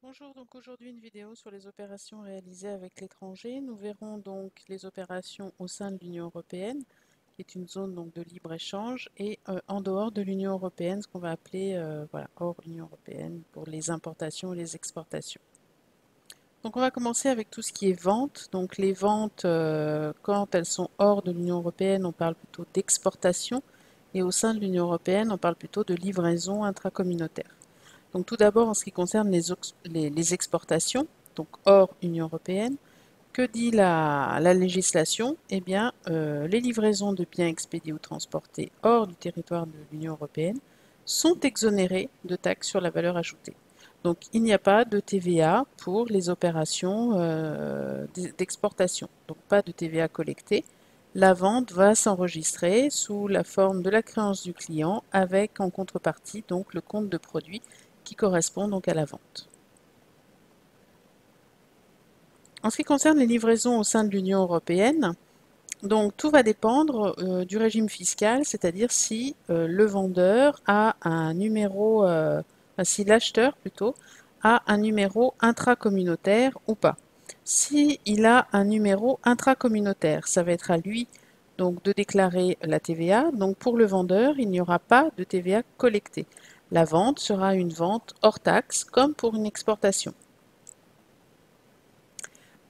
Bonjour, donc aujourd'hui une vidéo sur les opérations réalisées avec l'étranger. Nous verrons donc les opérations au sein de l'Union européenne, qui est une zone donc de libre-échange, et en dehors de l'Union européenne, ce qu'on va appeler voilà, hors Union européenne pour les importations et les exportations. Donc on va commencer avec tout ce qui est vente. Donc les ventes, quand elles sont hors de l'Union européenne, on parle plutôt d'exportation, et au sein de l'Union européenne, on parle plutôt de livraison intracommunautaire. Donc tout d'abord, en ce qui concerne les exportations, donc hors Union européenne, que dit la législation? Eh bien, les livraisons de biens expédiés ou transportés hors du territoire de l'Union européenne sont exonérées de taxes sur la valeur ajoutée. Donc il n'y a pas de TVA pour les opérations d'exportation, donc pas de TVA collectée. La vente va s'enregistrer sous la forme de la créance du client avec en contrepartie donc le compte de produit qui correspond donc à la vente. En ce qui concerne les livraisons au sein de l'Union européenne, donc tout va dépendre du régime fiscal, c'est-à-dire si le vendeur a un numéro, si l'acheteur plutôt a un numéro intracommunautaire ou pas. Si il a un numéro intracommunautaire, ça va être à lui donc de déclarer la TVA. Donc pour le vendeur, il n'y aura pas de TVA collectée. La vente sera une vente hors taxe, comme pour une exportation.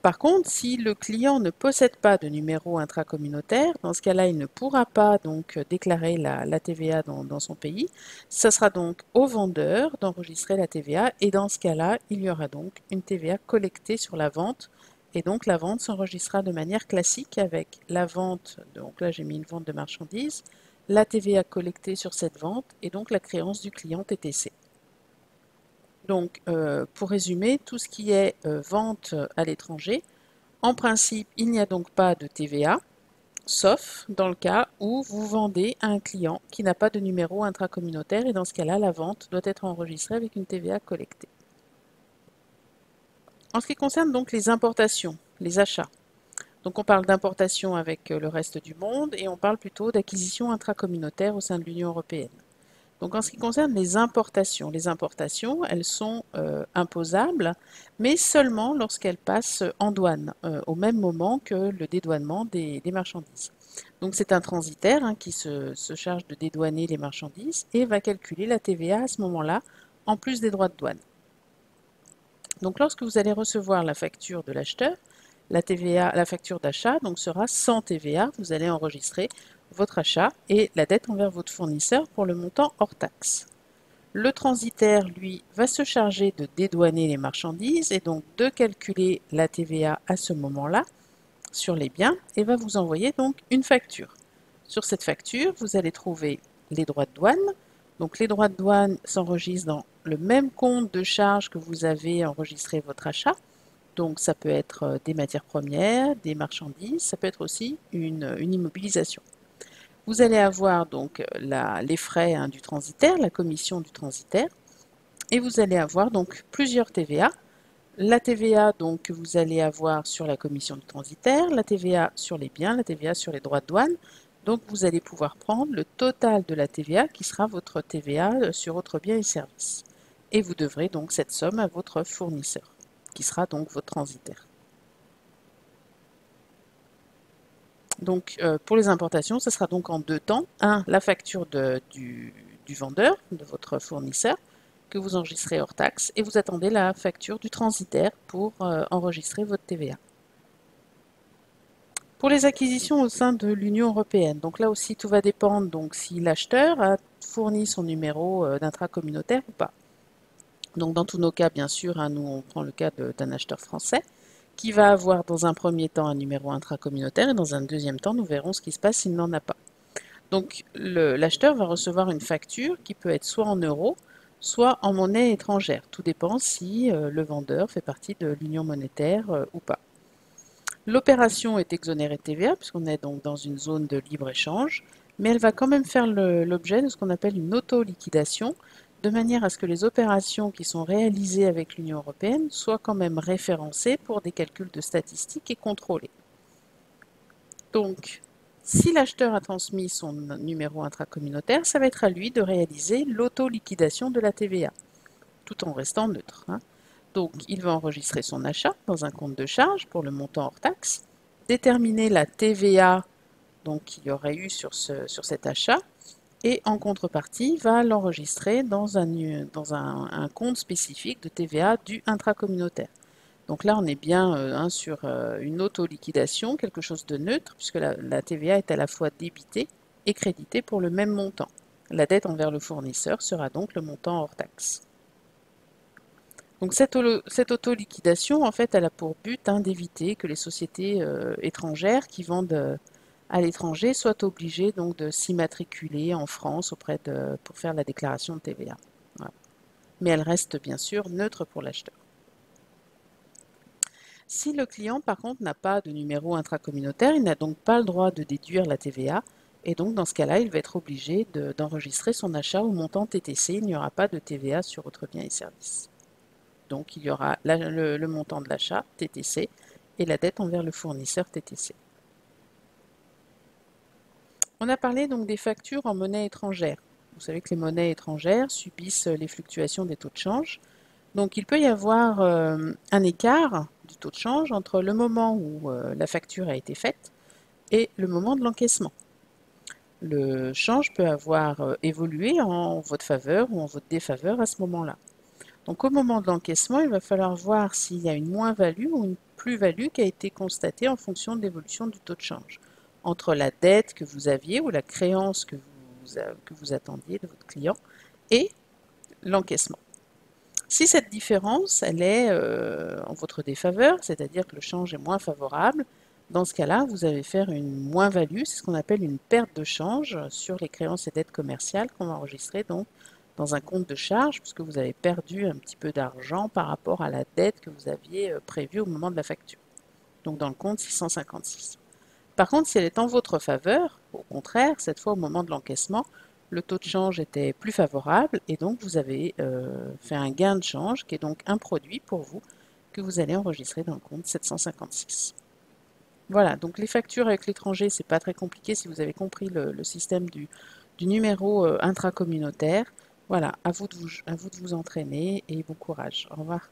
Par contre, si le client ne possède pas de numéro intracommunautaire, dans ce cas-là, il ne pourra pas donc déclarer la TVA dans son pays. Ce sera donc au vendeur d'enregistrer la TVA et dans ce cas-là, il y aura donc une TVA collectée sur la vente et donc la vente s'enregistrera de manière classique avec la vente, donc là j'ai mis une vente de marchandises, la TVA collectée sur cette vente et donc la créance du client TTC. Donc, pour résumer, tout ce qui est vente à l'étranger, en principe, il n'y a donc pas de TVA, sauf dans le cas où vous vendez à un client qui n'a pas de numéro intracommunautaire et dans ce cas-là, la vente doit être enregistrée avec une TVA collectée. En ce qui concerne donc les importations, les achats, donc on parle d'importation avec le reste du monde et on parle plutôt d'acquisition intracommunautaire au sein de l'Union européenne. Donc en ce qui concerne les importations, elles sont imposables, mais seulement lorsqu'elles passent en douane, au même moment que le dédouanement des marchandises. Donc c'est un transitaire qui se charge de dédouaner les marchandises et va calculer la TVA à ce moment-là, en plus des droits de douane. Donc lorsque vous allez recevoir la facture de l'acheteur, la TVA, la facture d'achat donc sera sans TVA. Vous allez enregistrer votre achat et la dette envers votre fournisseur pour le montant hors taxe. Le transitaire, lui, va se charger de dédouaner les marchandises et donc de calculer la TVA à ce moment-là sur les biens et va vous envoyer donc une facture. Sur cette facture, vous allez trouver les droits de douane. Donc les droits de douane s'enregistrent dans le même compte de charge que vous avez enregistré votre achat. Donc ça peut être des matières premières, des marchandises, ça peut être aussi une immobilisation. Vous allez avoir donc les frais du transitaire, la commission du transitaire, et vous allez avoir donc plusieurs TVA. La TVA donc, que vous allez avoir sur la commission du transitaire, la TVA sur les biens, la TVA sur les droits de douane. Donc vous allez pouvoir prendre le total de la TVA qui sera votre TVA sur autres biens et services. Et vous devrez donc cette somme à votre fournisseur, qui sera donc votre transitaire. Donc pour les importations, ce sera donc en deux temps. Un, la facture du vendeur, de votre fournisseur, que vous enregistrez hors taxe, et vous attendez la facture du transitaire pour enregistrer votre TVA. Pour les acquisitions au sein de l'Union européenne, donc là aussi tout va dépendre donc si l'acheteur a fourni son numéro d'intracommunautaire ou pas. Donc dans tous nos cas, bien sûr, nous on prend le cas d'un acheteur français qui va avoir dans un premier temps un numéro intracommunautaire et dans un deuxième temps, nous verrons ce qui se passe s'il n'en a pas. Donc l'acheteur va recevoir une facture qui peut être soit en euros, soit en monnaie étrangère. Tout dépend si le vendeur fait partie de l'union monétaire ou pas. L'opération est exonérée de TVA puisqu'on est donc dans une zone de libre-échange, mais elle va quand même faire l'objet de ce qu'on appelle une auto-liquidation, de manière à ce que les opérations qui sont réalisées avec l'Union européenne soient quand même référencées pour des calculs de statistiques et contrôlées. Donc, si l'acheteur a transmis son numéro intracommunautaire, ça va être à lui de réaliser l'auto-liquidation de la TVA, tout en restant neutre. Donc, il va enregistrer son achat dans un compte de charge pour le montant hors taxe, déterminer la TVA donc, qu'il y aurait eu sur cet achat, et en contrepartie, va l'enregistrer dans un compte spécifique de TVA dû intracommunautaire. Donc là, on est bien sur une auto-liquidation, quelque chose de neutre, puisque la TVA est à la fois débitée et créditée pour le même montant. La dette envers le fournisseur sera donc le montant hors taxe. Donc cette auto-liquidation, en fait, elle a pour but d'éviter que les sociétés étrangères qui vendent à l'étranger soient obligées donc de s'immatriculer en France pour faire la déclaration de TVA. Voilà. Mais elle reste bien sûr neutre pour l'acheteur. Si le client, par contre, n'a pas de numéro intracommunautaire, il n'a donc pas le droit de déduire la TVA. Et donc, dans ce cas-là, il va être obligé d'enregistrer son achat au montant TTC. Il n'y aura pas de TVA sur autres biens et services. Donc, il y aura le montant de l'achat, TTC, et la dette envers le fournisseur, TTC. On a parlé donc des factures en monnaie étrangère. Vous savez que les monnaies étrangères subissent les fluctuations des taux de change. Donc, il peut y avoir un écart du taux de change entre le moment où la facture a été faite et le moment de l'encaissement. Le change peut avoir évolué en votre faveur ou en votre défaveur à ce moment-là. Donc au moment de l'encaissement, il va falloir voir s'il y a une moins-value ou une plus-value qui a été constatée en fonction de l'évolution du taux de change entre la dette que vous aviez ou la créance que vous attendiez de votre client et l'encaissement. Si cette différence, elle est en votre défaveur, c'est-à-dire que le change est moins favorable, dans ce cas-là, vous allez faire une moins-value, c'est ce qu'on appelle une perte de change sur les créances et dettes commerciales qu'on va enregistrer donc dans un compte de charge, puisque vous avez perdu un petit peu d'argent par rapport à la dette que vous aviez prévue au moment de la facture. Donc dans le compte 656. Par contre, si elle est en votre faveur, au contraire, cette fois au moment de l'encaissement, le taux de change était plus favorable et donc vous avez fait un gain de change qui est donc un produit pour vous que vous allez enregistrer dans le compte 756. Voilà, donc les factures avec l'étranger, c'est pas très compliqué si vous avez compris le système du numéro intracommunautaire. Voilà, à vous de vous entraîner et bon courage. Au revoir.